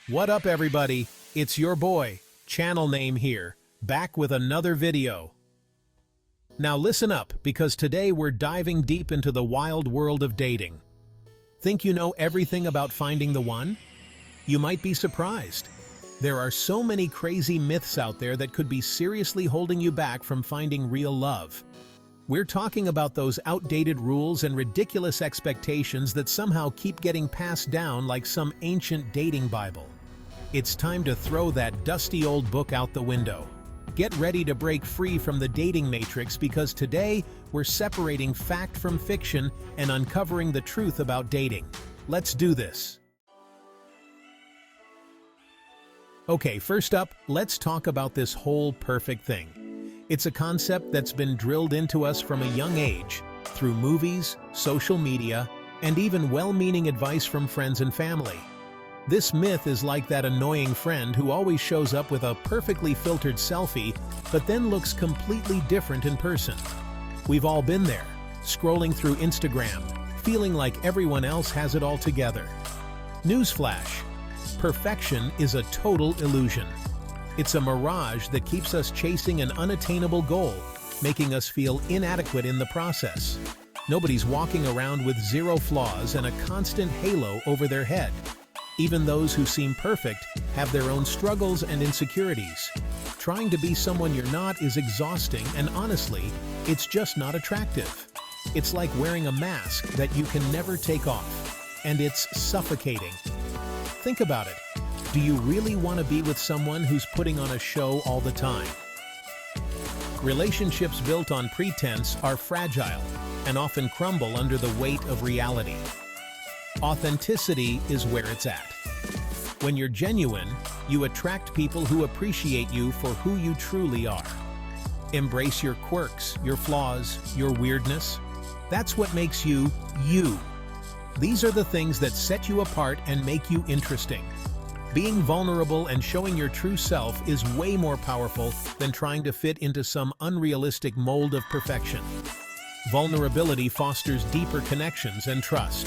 What up, everybody? It's your boy, channel name here, back with another video. Now listen up, because today we're diving deep into the wild world of dating. Think you know everything about finding the one? You might be surprised. There are so many crazy myths out there that could be seriously holding you back from finding real love. We're talking about those outdated rules and ridiculous expectations that somehow keep getting passed down like some ancient dating Bible. It's time to throw that dusty old book out the window. Get ready to break free from the dating matrix, because today we're separating fact from fiction and uncovering the truth about dating. Let's do this. Okay, first up, let's talk about this whole perfect thing. It's a concept that's been drilled into us from a young age, through movies, social media, and even well-meaning advice from friends and family. This myth is like that annoying friend who always shows up with a perfectly filtered selfie, but then looks completely different in person. We've all been there, scrolling through Instagram, feeling like everyone else has it all together. Newsflash: perfection is a total illusion. It's a mirage that keeps us chasing an unattainable goal, making us feel inadequate in the process. Nobody's walking around with zero flaws and a constant halo over their head. Even those who seem perfect have their own struggles and insecurities. Trying to be someone you're not is exhausting, and honestly, it's just not attractive. It's like wearing a mask that you can never take off, and it's suffocating. Think about it. Do you really want to be with someone who's putting on a show all the time? Relationships built on pretense are fragile and often crumble under the weight of reality. Authenticity is where it's at. When you're genuine, you attract people who appreciate you for who you truly are. Embrace your quirks, your flaws, your weirdness. That's what makes you, you. These are the things that set you apart and make you interesting. Being vulnerable and showing your true self is way more powerful than trying to fit into some unrealistic mold of perfection. Vulnerability fosters deeper connections and trust.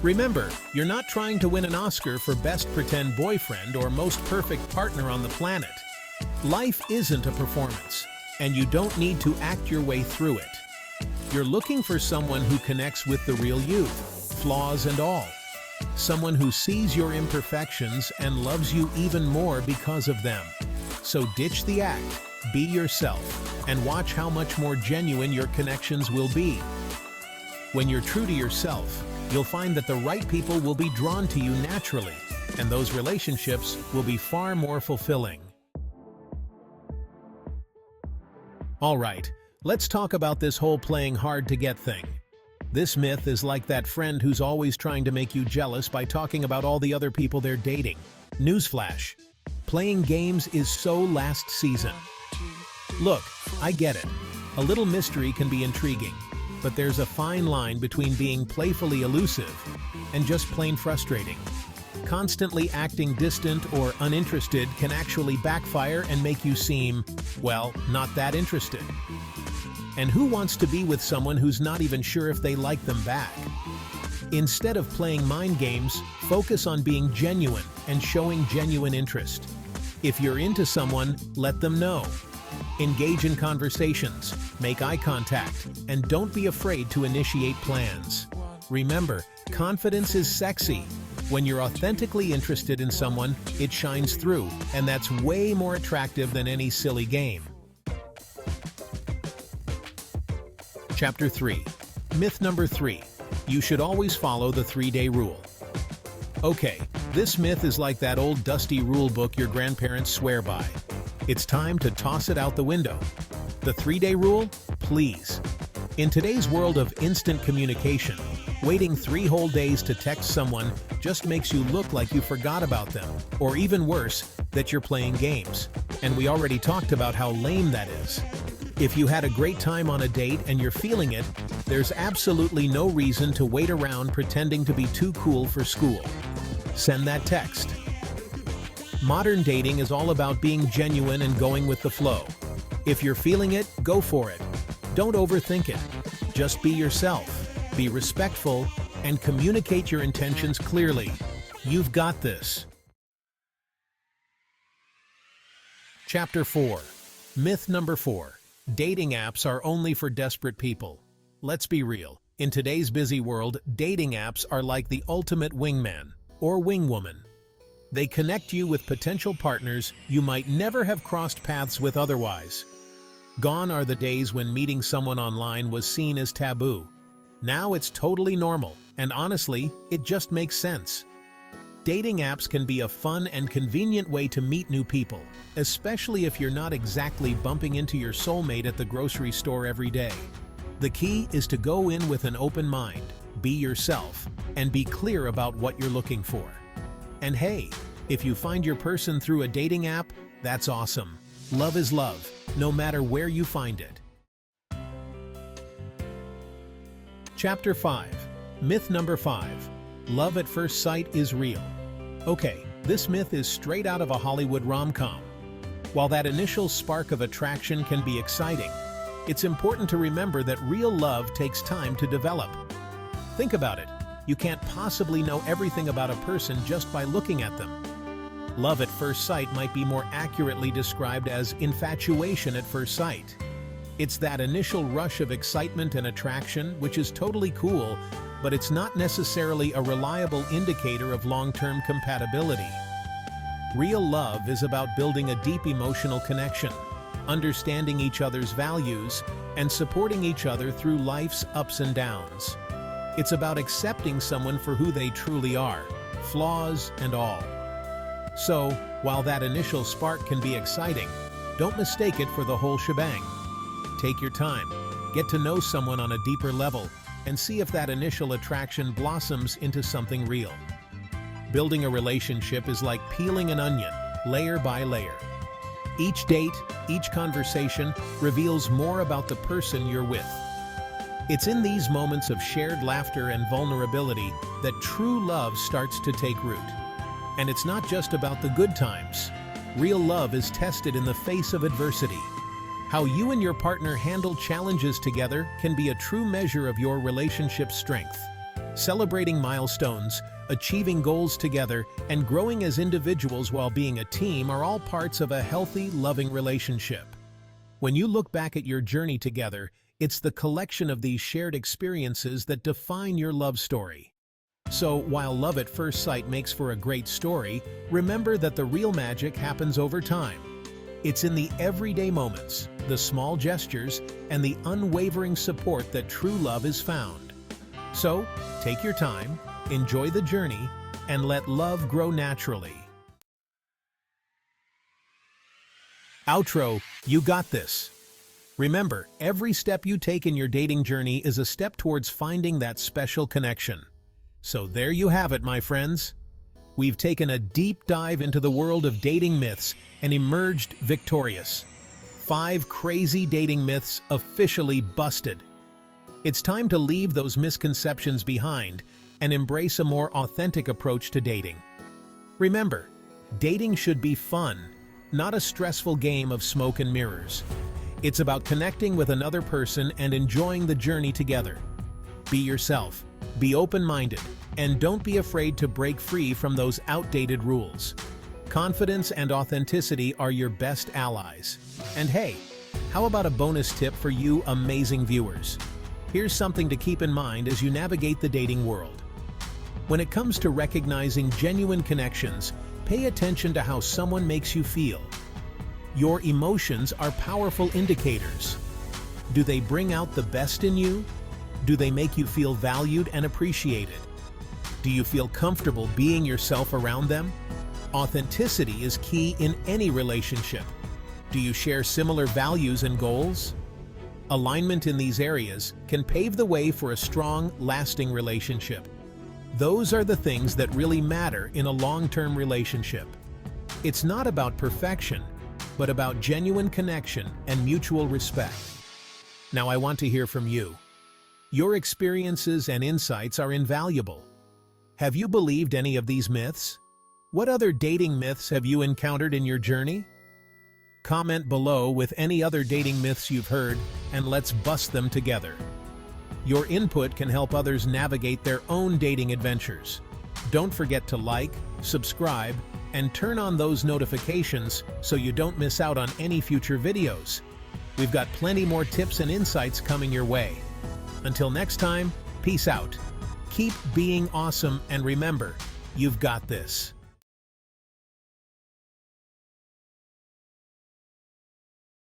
Remember, you're not trying to win an Oscar for Best Pretend Boyfriend or Most Perfect Partner on the planet. Life isn't a performance, and you don't need to act your way through it. You're looking for someone who connects with the real you, flaws and all. Someone who sees your imperfections and loves you even more because of them. So ditch the act, be yourself, and watch how much more genuine your connections will be. When you're true to yourself, you'll find that the right people will be drawn to you naturally, and those relationships will be far more fulfilling. Alright, let's talk about this whole playing hard to get thing. This myth is like that friend who's always trying to make you jealous by talking about all the other people they're dating. Newsflash: playing games is so last season. Look, I get it. A little mystery can be intriguing, but there's a fine line between being playfully elusive and just plain frustrating. Constantly acting distant or uninterested can actually backfire and make you seem, well, not that interested. And who wants to be with someone who's not even sure if they like them back? Instead of playing mind games, focus on being genuine and showing genuine interest. If you're into someone, let them know. Engage in conversations, make eye contact, and don't be afraid to initiate plans. Remember, confidence is sexy. When you're authentically interested in someone, it shines through, and that's way more attractive than any silly game. Chapter 3. Myth number 3. You should always follow the 3-day rule. Okay, this myth is like that old dusty rule book your grandparents swear by. It's time to toss it out the window. The 3-day rule? Please. In today's world of instant communication, waiting 3 whole days to text someone just makes you look like you forgot about them, or even worse, that you're playing games. And we already talked about how lame that is. If you had a great time on a date and you're feeling it, there's absolutely no reason to wait around pretending to be too cool for school. Send that text. Modern dating is all about being genuine and going with the flow. If you're feeling it, go for it. Don't overthink it. Just be yourself, be respectful, and communicate your intentions clearly. You've got this. Chapter 4. Myth number 4. Dating apps are only for desperate people. Let's be real. In today's busy world, dating apps are like the ultimate wingman or wingwoman. They connect you with potential partners you might never have crossed paths with otherwise. Gone are the days when meeting someone online was seen as taboo. Now it's totally normal, and honestly, it just makes sense. Dating apps can be a fun and convenient way to meet new people, especially if you're not exactly bumping into your soulmate at the grocery store every day. The key is to go in with an open mind, be yourself, and be clear about what you're looking for. And hey, if you find your person through a dating app, that's awesome. Love is love, no matter where you find it. Chapter 5. Myth number 5. Love at first sight is real. Okay, this myth is straight out of a Hollywood rom-com. While that initial spark of attraction can be exciting, it's important to remember that real love takes time to develop. Think about it. You can't possibly know everything about a person just by looking at them. Love at first sight might be more accurately described as infatuation at first sight. It's that initial rush of excitement and attraction, which is totally cool, but it's not necessarily a reliable indicator of long-term compatibility. Real love is about building a deep emotional connection, understanding each other's values, and supporting each other through life's ups and downs. It's about accepting someone for who they truly are, flaws and all. So, while that initial spark can be exciting, don't mistake it for the whole shebang. Take your time, get to know someone on a deeper level, and see if that initial attraction blossoms into something real. Building a relationship is like peeling an onion, layer by layer. Each date, each conversation reveals more about the person you're with. It's in these moments of shared laughter and vulnerability that true love starts to take root. And it's not just about the good times. Real love is tested in the face of adversity. How you and your partner handle challenges together can be a true measure of your relationship's strength. Celebrating milestones, achieving goals together, and growing as individuals while being a team are all parts of a healthy, loving relationship. When you look back at your journey together, it's the collection of these shared experiences that define your love story. So, while love at first sight makes for a great story, remember that the real magic happens over time. It's in the everyday moments, the small gestures, and the unwavering support that true love is found. So, take your time, enjoy the journey, and let love grow naturally. Outro, you got this. Remember, every step you take in your dating journey is a step towards finding that special connection. So there you have it, my friends. We've taken a deep dive into the world of dating myths and emerged victorious. 5 crazy dating myths officially busted. It's time to leave those misconceptions behind and embrace a more authentic approach to dating. Remember, dating should be fun, not a stressful game of smoke and mirrors. It's about connecting with another person and enjoying the journey together. Be yourself, be open-minded, and don't be afraid to break free from those outdated rules. Confidence and authenticity are your best allies. And hey, how about a bonus tip for you amazing viewers? Here's something to keep in mind as you navigate the dating world. When it comes to recognizing genuine connections, pay attention to how someone makes you feel. Your emotions are powerful indicators. Do they bring out the best in you? Do they make you feel valued and appreciated? Do you feel comfortable being yourself around them? Authenticity is key in any relationship. Do you share similar values and goals? Alignment in these areas can pave the way for a strong, lasting relationship. Those are the things that really matter in a long-term relationship. It's not about perfection, but about genuine connection and mutual respect. Now I want to hear from you. Your experiences and insights are invaluable. Have you believed any of these myths? What other dating myths have you encountered in your journey? Comment below with any other dating myths you've heard, and let's bust them together. Your input can help others navigate their own dating adventures. Don't forget to like, subscribe, and turn on those notifications so you don't miss out on any future videos. We've got plenty more tips and insights coming your way. Until next time, peace out. Keep being awesome, and remember, you've got this.